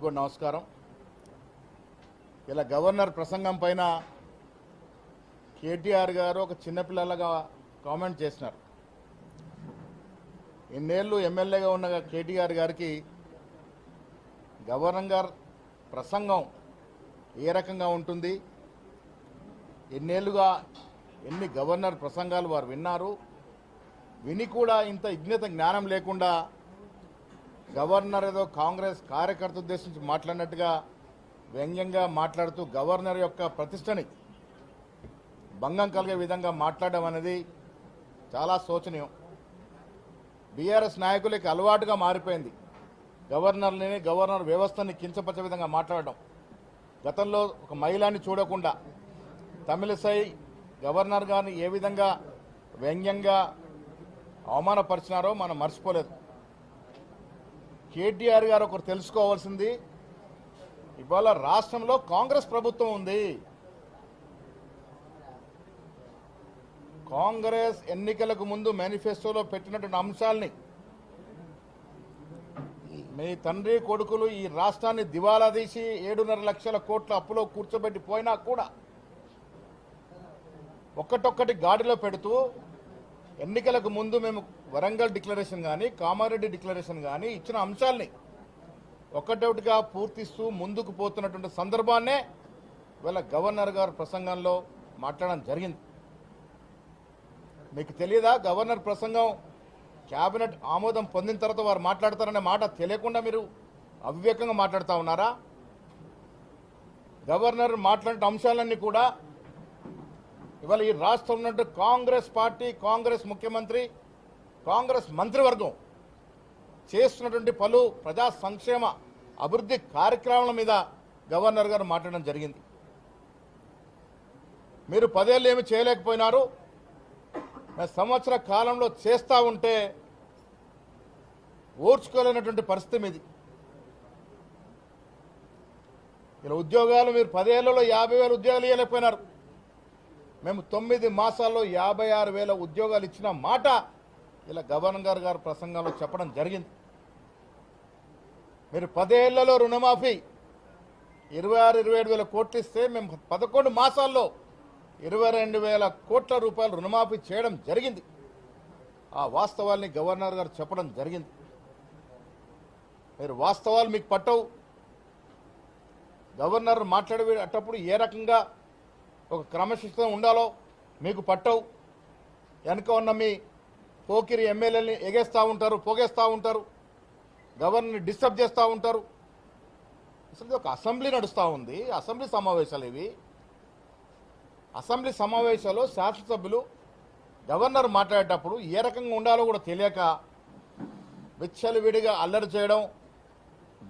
మీకు కూడా నమస్కారం. ఇలా గవర్నర్ ప్రసంగం పైన కేటీఆర్ గారు ఒక చిన్నపిల్లలుగా కామెంట్ చేసినారు. ఇన్నేళ్ళు ఎమ్మెల్యేగా ఉన్న కేటీఆర్ గారికి గవర్నర్ ప్రసంగం ఏ రకంగా ఉంటుంది, ఎన్నేళ్ళుగా ఎన్ని గవర్నర్ ప్రసంగాలు వారు విన్నారు, విని కూడా ఇంత విజ్ఞత జ్ఞానం లేకుండా గవర్నర్ ఏదో కాంగ్రెస్ కార్యకర్త ఉద్దేశించి మాట్లాడినట్టుగా వ్యంగ్యంగా మాట్లాడుతూ గవర్నర్ యొక్క ప్రతిష్టని భంగం కలిగే విధంగా మాట్లాడడం అనేది చాలా శోచనీయం. బీఆర్ఎస్ నాయకులకి అలవాటుగా మారిపోయింది గవర్నర్ వ్యవస్థని కించపరిచే విధంగా మాట్లాడడం. గతంలో ఒక మహిళని చూడకుండా తమిళసై గవర్నర్ గారిని ఏ విధంగా వ్యంగ్యంగా అవమానపరిచినారో మనం మర్చిపోలేదు. కేటీఆర్ గారు ఒకరు తెలుసుకోవాల్సింది, ఇవాళ రాష్ట్రంలో కాంగ్రెస్ ప్రభుత్వం ఉంది. కాంగ్రెస్ ఎన్నికలకు ముందు మేనిఫెస్టోలో పెట్టినటువంటి అంశాలని మీ తండ్రి కొడుకులు ఈ రాష్ట్రాన్ని దివాలా తీసి 7.5 లక్షల కోట్ల అప్పులో కూర్చోబెట్టి పోయినా కూడా ఒక్కటొక్కటి గాడిలో పెడుతూ ఎన్నికలకు ముందు మేము వరంగల్ డిక్లరేషన్ కానీ కామారెడ్డి డిక్లరేషన్ కానీ ఇచ్చిన అంశాలని ఒక్కటొకటిగా పూర్తిస్తూ ముందుకు పోతున్నటువంటి సందర్భాన్నే వీళ్ళ గవర్నర్ గారు ప్రసంగంలో మాట్లాడడం జరిగింది. మీకు తెలియదా, గవర్నర్ ప్రసంగం క్యాబినెట్ ఆమోదం పొందిన తర్వాత వారు మాట్లాడతారనే మాట తెలియకుండా మీరు అవివేకంగా మాట్లాడుతూ ఉన్నారా? గవర్నర్ మాట్లాడిన అంశాలన్నీ కూడా ఇవాళ ఈ రాష్ట్రంలో ఉన్నట్టు కాంగ్రెస్ పార్టీ, కాంగ్రెస్ ముఖ్యమంత్రి, కాంగ్రెస్ మంత్రివర్గం చేస్తున్నటువంటి పలు ప్రజా సంక్షేమ అభివృద్ధి కార్యక్రమాల మీద గవర్నర్ గారు మాట్లాడడం జరిగింది. మీరు 10 ఏళ్ళు ఏమి చేయలేకపోయినారు, సంవత్సర కాలంలో చేస్తూ ఉంటే ఓర్చుకోలేనటువంటి పరిస్థితి మీది. ఇలా ఉద్యోగాలు మీరు 10 ఏళ్లలో 50,000 ఉద్యోగాలు ఇవ్వలేకపోయినారు. మేము 9 మాసాల్లో 56,000 ఉద్యోగాలు ఇచ్చిన మాట ఇలా గవర్నర్ గారు ప్రసంగంలో చెప్పడం జరిగింది. మీరు 10 ఏళ్లలో రుణమాఫీ 26-27 వేల కోట్లు ఇస్తే మేము 11 మాసాల్లో 22,000 కోట్ల రూపాయలు రుణమాఫీ చేయడం జరిగింది. ఆ వాస్తవాల్ని గవర్నర్ గారు చెప్పడం జరిగింది. మీరు వాస్తవాలు మీకు పట్టవు. గవర్నర్ మాట్లాడేటప్పుడు ఏ రకంగా ఒక క్రమశిక్షణ ఉండాలో మీకు పట్టవు. వెనుక ఉన్న మీ పోకిరి ఎమ్మెల్యేలని ఎగేస్తూ ఉంటారు, పోగేస్తూ ఉంటారు, గవర్నర్ని డిస్టర్బ్ చేస్తూ ఉంటారు. అసలు ఒక అసెంబ్లీ నడుస్తూ ఉంది, అసెంబ్లీ సమావేశాలు ఇవి. అసెంబ్లీ సమావేశాల్లో శాసనసభ్యులు గవర్నర్ మాట్లాడేటప్పుడు ఏ రకంగా ఉండాలో కూడా తెలియక విచ్చలవిడిగా అల్లరి చేయడం,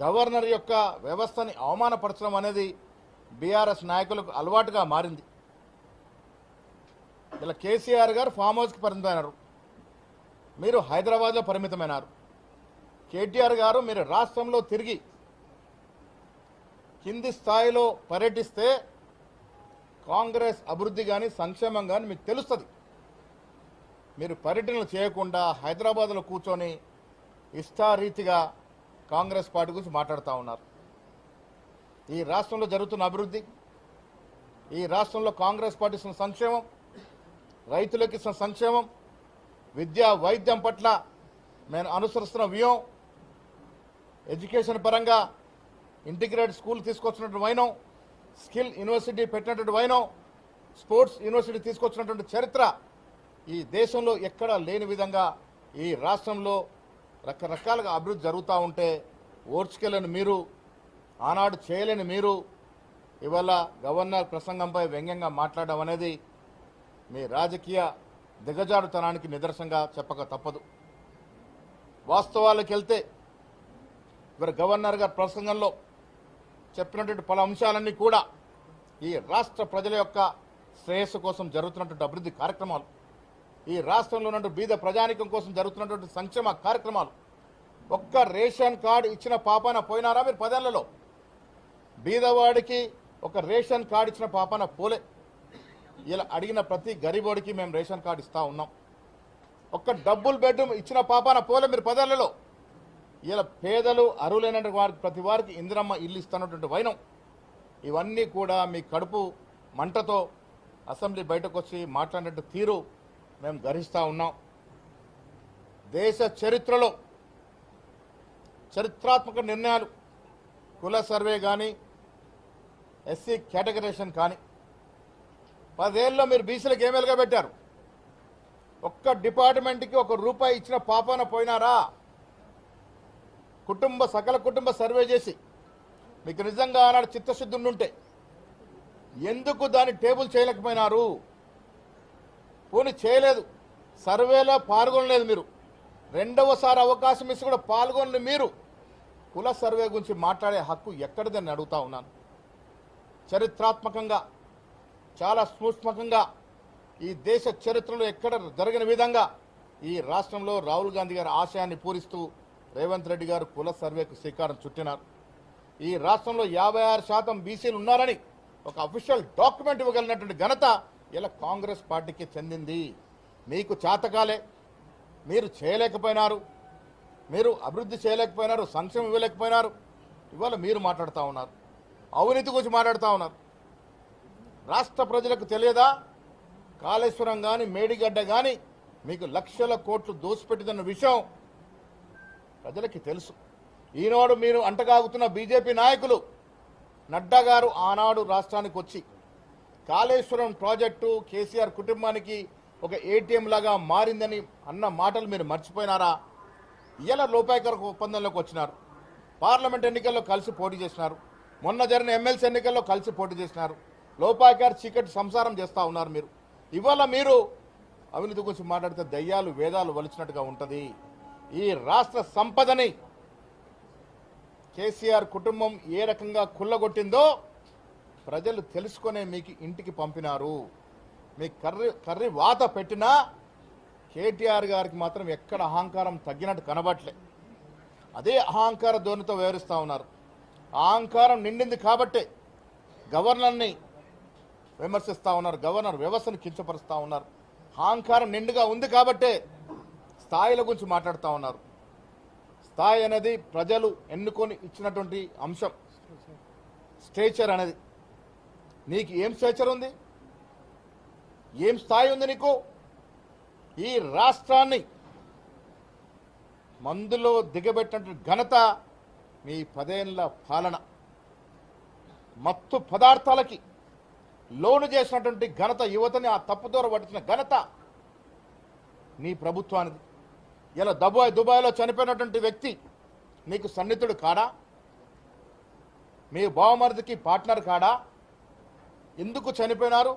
గవర్నర్ యొక్క వ్యవస్థని అవమానపరచడం అనేది బీఆర్ఎస్ నాయకులకు అలవాటుగా మారింది. ఇలా కేసీఆర్ గారు ఫామ్ హౌస్కి పరిమితమైనారు, మీరు హైదరాబాద్లో పరిమితమైనారు. కేటీఆర్ గారు మీరు రాష్ట్రంలో తిరిగి కింది స్థాయిలో పర్యటిస్తే కాంగ్రెస్ అభివృద్ధి కానీ సంక్షేమం కానీ మీకు తెలుస్తుంది. మీరు పర్యటనలు చేయకుండా హైదరాబాద్లో కూర్చొని ఇష్టారీతిగా కాంగ్రెస్ పార్టీ గురించి మాట్లాడుతూ ఉన్నారు. ఈ రాష్ట్రంలో జరుగుతున్న అభివృద్ధి, ఈ రాష్ట్రంలో కాంగ్రెస్ పార్టీ ఇస్తున్న సంక్షేమం, రైతులకు ఇస్తున్న సంక్షేమం, విద్యా వైద్యం పట్ల మేము అనుసరిస్తున్న వ్యూహం, ఎడ్యుకేషన్ పరంగా ఇంటిగ్రేటెడ్ స్కూల్ తీసుకొచ్చినటువంటి వైనం, స్కిల్ యూనివర్సిటీ పెట్టినటువంటి వైనం, స్పోర్ట్స్ యూనివర్సిటీ తీసుకొచ్చినటువంటి చరిత్ర ఈ దేశంలో ఎక్కడా లేని విధంగా ఈ రాష్ట్రంలో రకరకాలుగా అభివృద్ధి జరుగుతూ ఉంటే ఓర్చుకెళ్ళని మీరు, ఆనాడు చేయలేని మీరు ఇవాళ గవర్నర్ ప్రసంగంపై వ్యంగ్యంగా మాట్లాడడం అనేది మీ రాజకీయ దిగజారుతనానికి నిదర్శనంగా చెప్పక తప్పదు. వాస్తవాలకు వెళ్తే ఇవాళ గవర్నర్ గారి ప్రసంగంలో చెప్పినటువంటి పలు అంశాలన్నీ కూడా ఈ రాష్ట్ర ప్రజల యొక్క శ్రేయస్సు కోసం జరుగుతున్నటువంటి అభివృద్ధి కార్యక్రమాలు, ఈ రాష్ట్రంలో ఉన్నటువంటి బీద ప్రజానికం కోసం జరుగుతున్నటువంటి సంక్షేమ కార్యక్రమాలు. ఒక్క రేషన్ కార్డు ఇచ్చిన పాపాన పోయినారా మీరు? 10 ఏళ్లలో బీదవాడికి ఒక రేషన్ కార్డు ఇచ్చిన పాపాన పోలే. ఇలా అడిగిన ప్రతి గరీబోడికి మేము రేషన్ కార్డు ఇస్తూ ఉన్నాం. ఒక్క డబుల్ బెడ్రూమ్ ఇచ్చిన పాపాన పోలే మీరు 10 ఏళ్లలో. ఇలా పేదలు అర్హులైన వారికి ప్రతి వారికి ఇందిరమ్మ ఇల్లు ఇస్తున్నటువంటి వైనం ఇవన్నీ కూడా మీ కడుపు మంటతో అసెంబ్లీ బయటకు వచ్చి మాట్లాడినట్టు తీరు మేము గర్హిస్తూ ఉన్నాం. దేశ చరిత్రలో చరిత్రాత్మక నిర్ణయాలు కుల సర్వే కానీ ఎస్సీ కేటగరైజేషన్ కానీ 10 ఏళ్ళలో మీరు బీసీలకు ఏమేలుగా పెట్టారు? ఒక్క డిపార్ట్మెంట్కి ₹1 ఇచ్చిన పాపాన పోయినారా? సకల కుటుంబ సర్వే చేసి మీకు నిజంగా ఆనాడు చిత్తశుద్ధి ఉండుంటే ఎందుకు దాన్ని టేబుల్ చేయలేకపోయినారు? పోనీ చేయలేదు, సర్వేలో పాల్గొనలేదు. మీరు రెండవసారి అవకాశం ఇచ్చి కూడా పాల్గొని మీరు కుల సర్వే గురించి మాట్లాడే హక్కు ఎక్కడిదని అడుగుతా ఉన్నాను. చరిత్రాత్మకంగా చాలా సూక్ష్మకంగా ఈ దేశ చరిత్రలో ఎక్కడ జరిగిన విధంగా ఈ రాష్ట్రంలో రాహుల్ గాంధీ గారి ఆశయాన్ని పూరిస్తూ రేవంత్ రెడ్డి గారు కుల సర్వేకు శ్రీకారం చుట్టినారు. ఈ రాష్ట్రంలో 56% బీసీలు ఉన్నారని ఒక అఫీషియల్ డాక్యుమెంట్ ఇవ్వగలిగినటువంటి ఘనత ఇలా కాంగ్రెస్ పార్టీకి చెందింది. మీకు చేతకాలే, మీరు చేయలేకపోయినారు, మీరు అభివృద్ధి చేయలేకపోయినారు, సంక్షేమం ఇవ్వలేకపోయినారు. ఇవాళ మీరు మాట్లాడుతూ ఉన్నారు, అవినీతి గురించి మాట్లాడుతూ ఉన్నారు. రాష్ట్ర ప్రజలకు తెలియదా? కాళేశ్వరం కానీ మేడిగడ్డ కానీ మీకు లక్షల కోట్లు దోసిపెట్టిదన్న విషయం ప్రజలకి తెలుసు. ఈనాడు మీరు అంటగాగుతున్న బీజేపీ నాయకులు నడ్డా గారు ఆనాడు రాష్ట్రానికి వచ్చి కాళేశ్వరం ప్రాజెక్టు కేసీఆర్ కుటుంబానికి ఒక ఏటీఎం లాగా మారిందని అన్న మాటలు మీరు మర్చిపోయినారా? ఇలా లోపాయకర ఒప్పందంలోకి వచ్చినారు. పార్లమెంట్ ఎన్నికల్లో కలిసి పోటీ చేసినారు. మొన్న జరిగిన ఎమ్మెల్సీ ఎన్నికల్లో కలిసి పోటీ చేసినారు. లోపాయకారు చీకటి సంసారం చేస్తూ ఉన్నారు. మీరు ఇవాళ మీరు అవినీతి గురించి మాట్లాడితే దయ్యాలు వేదాలు వలిచినట్టుగా ఉంటుంది. ఈ రాష్ట్ర సంపదని కేసీఆర్ కుటుంబం ఏ రకంగా కుల్లగొట్టిందో ప్రజలు తెలుసుకునే మీకు ఇంటికి పంపినారు. మీ కర్రీ వాత పెట్టినా కేటీఆర్ గారికి మాత్రం ఎక్కడ అహంకారం తగ్గినట్టు కనబట్లే. అదే అహంకార ధోరణితో వ్యవహరిస్తూ ఉన్నారు. అహంకారం నిండింది కాబట్టే గవర్నర్ని విమర్శిస్తూ ఉన్నారు, గవర్నర్ వ్యవస్థను కించపరుస్తూ ఉన్నారు. అహంకారం నిండుగా ఉంది కాబట్టే స్థాయిల గురించి మాట్లాడుతూ ఉన్నారు. స్థాయి అనేది ప్రజలు ఎన్నుకొని ఇచ్చినటువంటి అంశం. స్టేచర్ అనేది నీకు ఏం స్టేచర్ ఉంది? ఏం స్థాయి ఉంది నీకు? ఈ రాష్ట్రాన్ని మందులో దిగబెట్టినటువంటి ఘనత మీ 10 ఏళ్ల పాలన. మత్తు పదార్థాలకి లోను చేసినటువంటి ఘనత, యువతని ఆ తప్పుదోర పట్టించిన ఘనత నీ ప్రభుత్వానికి. ఇలా దుబాయ్లో చనిపోయినటువంటి వ్యక్తి నీకు సన్నిహితుడు కాడా? మీ బావమరిదికి పార్ట్నర్ కాడా? ఎందుకు చనిపోయినారు?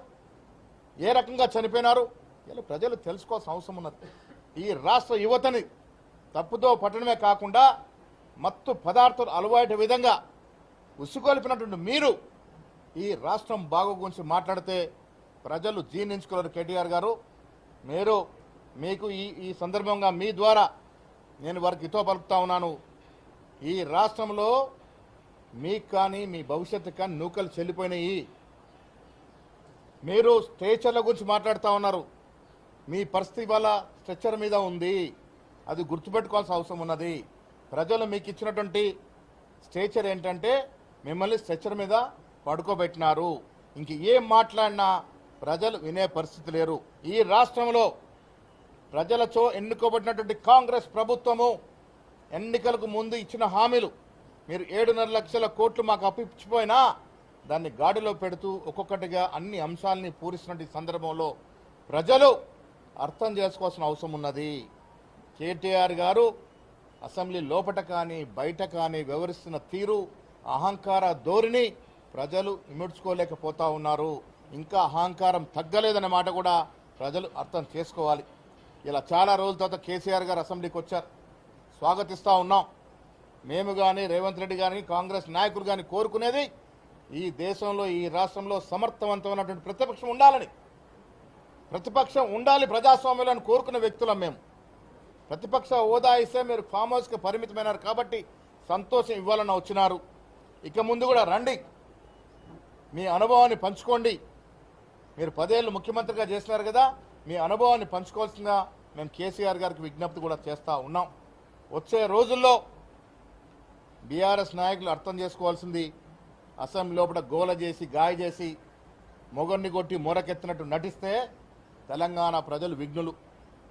ఏ రకంగా చనిపోయినారు? ఇలా ప్రజలు తెలుసుకోవాల్సిన అవసరం ఉన్నది. ఈ రాష్ట్ర యువతని తప్పుదో పట్టడమే కాకుండా మత్తు పదార్థాలు అలవాటు విధంగా ఉసుగొలిపినటువంటి మీరు ఈ రాష్ట్రం బాగు గురించి మాట్లాడితే ప్రజలు జీర్ణించుకోలేరు. కేటీఆర్ గారు, మీకు ఈ సందర్భంగా మీ ద్వారా నేను వారికి హితో పలుకుతా ఉన్నాను. ఈ రాష్ట్రంలో మీకు కానీ మీ భవిష్యత్తు కానీ నూకలు చెల్లిపోయినాయి. మీరు స్ట్రెచర్ల గురించి మాట్లాడుతూ ఉన్నారు. మీ పరిస్థితి వల్ల స్ట్రెచర్ మీద ఉంది. అది గుర్తుపెట్టుకోవాల్సిన అవసరం ఉన్నది. ప్రజలు మీకు ఇచ్చినటువంటి స్ట్రెచర్ ఏంటంటే మిమ్మల్ని స్ట్రెచర్ మీద పడుకోబెట్టినారు. ఇంక ఏం మాట్లాడినా ప్రజలు వినే పరిస్థితి లేరు. ఈ రాష్ట్రంలో ప్రజలతో ఎన్నుకోబడినటువంటి కాంగ్రెస్ ప్రభుత్వము ఎన్నికలకు ముందు ఇచ్చిన హామీలు మీరు 7.5 లక్షల కోట్లు మాకు అప్పిచ్చిపోయినా దాన్ని గాడిలో పెడుతూ ఒక్కొక్కటిగా అన్ని అంశాలని పూరిస్తున్న సందర్భంలో ప్రజలు అర్థం చేసుకోవాల్సిన అవసరం ఉన్నది. కేటీఆర్ గారు అసెంబ్లీ లోపట కానీ బయట కానీ వ్యవహరిస్తున్న తీరు, అహంకార ధోరణి ప్రజలు ఇముడ్చుకోలేకపోతా ఉన్నారు. ఇంకా అహంకారం తగ్గలేదన్న మాట కూడా ప్రజలు అర్థం చేసుకోవాలి. ఇలా చాలా రోజుల తర్వాత కేసీఆర్ గారు అసెంబ్లీకి వచ్చారు. స్వాగతిస్తూ ఉన్నాం. మేము కానీ రేవంత్ రెడ్డి గారిని కాంగ్రెస్ నాయకులు కానీ కోరుకునేది ఈ దేశంలో ఈ రాష్ట్రంలో సమర్థవంతమైనటువంటి ప్రతిపక్షం ఉండాలని. ప్రతిపక్షం ఉండాలి ప్రజాస్వామ్యంలో కోరుకునే వ్యక్తులం మేము. ప్రతిపక్ష హోదా ఇస్తే మీరు ఫామ్ హౌస్కి పరిమితమైనారు కాబట్టి సంతోషం ఇవ్వాలని వచ్చినారు. ఇక ముందు కూడా రండి, మీ అనుభవాన్ని పంచుకోండి. మీరు 10 ఏళ్ళు ముఖ్యమంత్రిగా చేసినారు కదా, మీ అనుభవాన్ని పంచుకోవాల్సిందిగా మేము కేసీఆర్ గారికి విజ్ఞప్తి కూడా చేస్తూ ఉన్నాం. వచ్చే రోజుల్లో బీఆర్ఎస్ నాయకులు అర్థం చేసుకోవాల్సింది, అసెంబ్లీ లోపల గోల చేసి గాయ చేసి మొగన్ని కొట్టి మూరకెత్తినట్టు నటిస్తే తెలంగాణ ప్రజలు విఘ్నులు.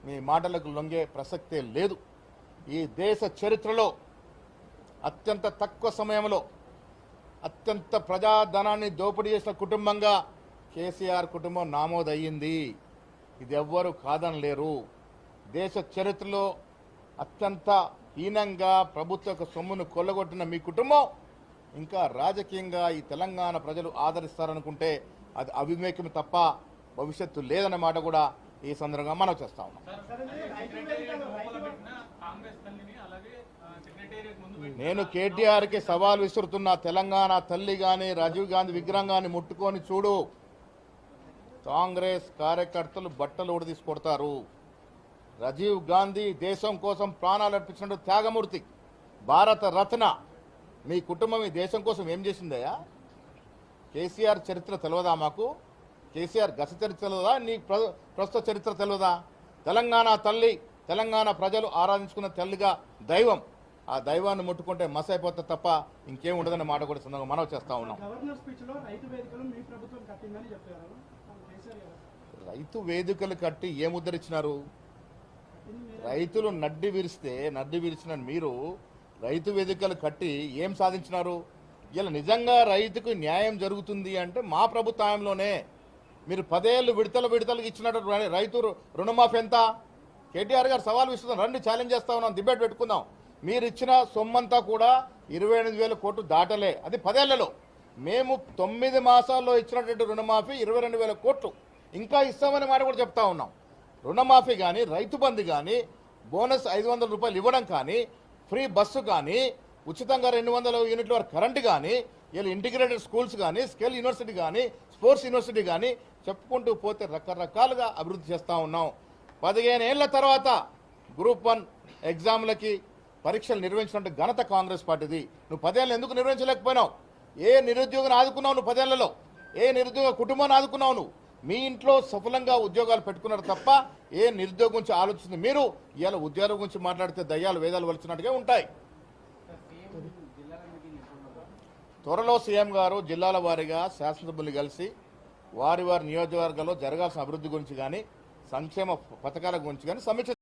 మీ మాటలకు లొంగే ప్రసక్తే లేదు. ఈ దేశ చరిత్రలో అత్యంత తక్కువ సమయంలో అత్యంత ప్రజాధనాన్ని దోపిడీ చేసిన కుటుంబంగా కేసీఆర్ కుటుంబం నామోదయ్యింది. ఇది ఎవ్వరూ కాదనలేరు. దేశ చరిత్రలో అత్యంత హీనంగా ప్రభుత్వ సొమ్మును కొల్లగొట్టిన మీ కుటుంబం ఇంకా రాజకీయంగా ఈ తెలంగాణ ప్రజలు ఆదరిస్తారనుకుంటే అది అవివేకం తప్ప భవిష్యత్తు లేదన్న మాట కూడా ఈ సందర్భంగా మనం చేస్తా ఉన్నాం. నేను కేటీఆర్కి సవాల్ విసురుతున్న, తెలంగాణ తల్లి కానీ రాజీవ్ గాంధీ విగ్రహం కానీ ముట్టుకొని చూడు, కాంగ్రెస్ కార్యకర్తలు బట్టలు ఊడదీసి కొడతారు. రాజీవ్ గాంధీ దేశం కోసం ప్రాణాలు అర్పించిన త్యాగమూర్తి, భారత రత్న. మీ కుటుంబం ఈ దేశం కోసం ఏం చేసిందయ్యా? కేసీఆర్ చరిత్ర తెలియదా మాకు? కేసీఆర్ గత చరిత్ర తెలియదా? నీ ప్రస్తుత చరిత్ర తెలియదా? తెలంగాణ తల్లి, తెలంగాణ ప్రజలు ఆరాధించుకున్న తల్లిగా దైవం. ఆ దైవాన్ని ముట్టుకుంటే మస్ అయిపోతే తప్ప ఇంకేం ఉండదన్న మాట కూడా సందర్భంగా మనం చేస్తా ఉన్నాం. రైతు వేదికలు కట్టి ఏం ఉద్ధరించినారు? రైతులు నడ్డి విరిచిన మీరు రైతు వేదికలు కట్టి ఏం సాధించినారు? ఇలా నిజంగా రైతుకు న్యాయం జరుగుతుంది అంటే మా ప్రభుత్వంలోనే మీరు 10 ఏళ్ళు విడతలకు ఇచ్చినట్టు రైతు రుణమాఫీ ఎంత? కేటీఆర్ గారు సవాల్ విస్తున్నాం, రండి ఛాలెంజ్ చేస్తా ఉన్నాం, డిబేట్ పెట్టుకుందాం. మీరు ఇచ్చిన సొమ్మంతా కూడా 28,000 కోట్లు దాటలే, అది 10 ఏళ్లలో. మేము 9 మాసాల్లో ఇచ్చినటువంటి రుణమాఫీ 22,000 కోట్లు ఇంకా ఇస్తామని మాట కూడా చెప్తా ఉన్నాం. రుణమాఫీ కానీ, రైతు బంధు కానీ, బోనస్ 500 రూపాయలు ఇవ్వడం కానీ, ఫ్రీ బస్సు కానీ, ఉచితంగా 200 యూనిట్ల వరకు కరెంటు కానీ, ఇలా ఇంటిగ్రేటెడ్ స్కూల్స్ కానీ, స్కిల్ యూనివర్సిటీ కానీ, స్పోర్ట్స్ యూనివర్సిటీ కానీ చెప్పుకుంటూ పోతే రకరకాలుగా అభివృద్ధి చేస్తూ ఉన్నాం. 15 ఏళ్ల తర్వాత గ్రూప్ 1 ఎగ్జామ్లకి పరీక్షలు నిర్వహించినట్టు ఘనత కాంగ్రెస్ పార్టీది. నువ్వు 10 ఏళ్ళు ఎందుకు నిర్వహించలేకపోయినావు? ఏ నిరుద్యోగిని ఆదుకున్నావు నువ్వు 10 ఏళ్లలో? ఏ నిరుద్యోగ కుటుంబాన్ని ఆదుకున్నావు నువ్వు? మీ ఇంట్లో సఫలంగా ఉద్యోగాలు పెట్టుకున్నారు తప్ప ఏ నిరుద్యోగం గురించి ఆలోచిస్తుంది మీరు? ఇవాళ ఉద్యోగం గురించి మాట్లాడితే దయ్యాలు వేదాలు వలిచినట్టుగా ఉంటాయి. త్వరలో సీఎం గారు జిల్లాల వారీగా శాసనసభ్యులు కలిసి వారి నియోజకవర్గాల్లో జరగాల్సిన అభివృద్ధి గురించి కానీ, సంక్షేమ పథకాల గురించి కానీ సమీక్ష